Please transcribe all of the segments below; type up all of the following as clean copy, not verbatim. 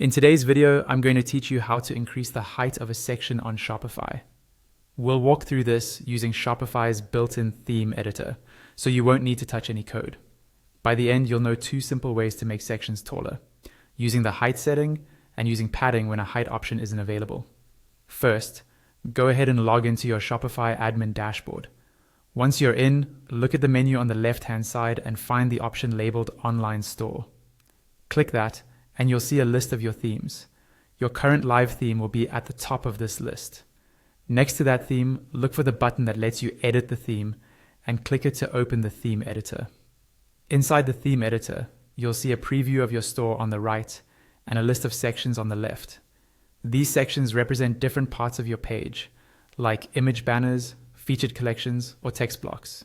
In today's video, I'm going to teach you how to increase the height of a section on Shopify. We'll walk through this using Shopify's built-in theme editor, so you won't need to touch any code. By the end, you'll know two simple ways to make sections taller, using the height setting and using padding when a height option isn't available. First, go ahead and log into your Shopify admin dashboard. Once you're in, look at the menu on the left-hand side and find the option labeled Online Store. Click that, and you'll see a list of your themes. Your current live theme will be at the top of this list. Next to that theme, look for the button that lets you edit the theme and click it to open the theme editor. Inside the theme editor, you'll see a preview of your store on the right and a list of sections on the left. These sections represent different parts of your page, like image banners, featured collections, or text blocks.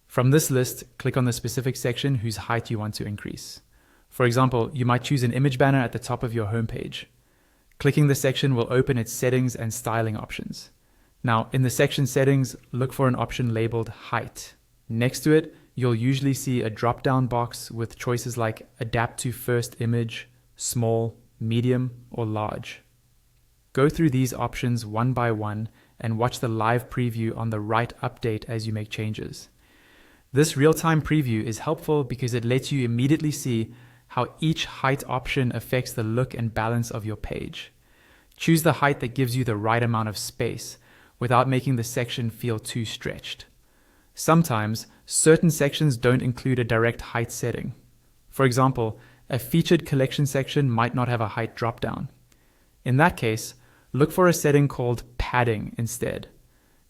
From this list, click on the specific section whose height you want to increase. For example, you might choose an image banner at the top of your homepage. Clicking the section will open its settings and styling options. Now, in the section settings, look for an option labeled Height. Next to it, you'll usually see a drop-down box with choices like Adapt to First Image, Small, Medium, or Large. Go through these options one by one and watch the live preview on the right update as you make changes. This real-time preview is helpful because it lets you immediately see how each height option affects the look and balance of your page. Choose the height that gives you the right amount of space without making the section feel too stretched. Sometimes, certain sections don't include a direct height setting. For example, a featured collection section might not have a height dropdown. In that case, look for a setting called padding instead.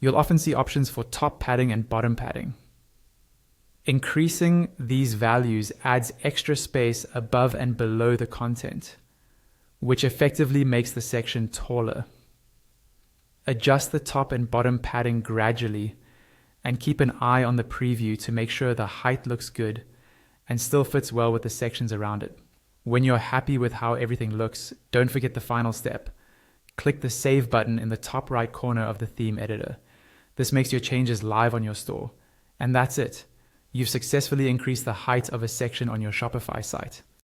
You'll often see options for top padding and bottom padding. Increasing these values adds extra space above and below the content, which effectively makes the section taller. Adjust the top and bottom padding gradually and keep an eye on the preview to make sure the height looks good and still fits well with the sections around it. When you're happy with how everything looks, don't forget the final step. Click the Save button in the top right corner of the theme editor. This makes your changes live on your store. And that's it. You've successfully increased the height of a section on your Shopify site.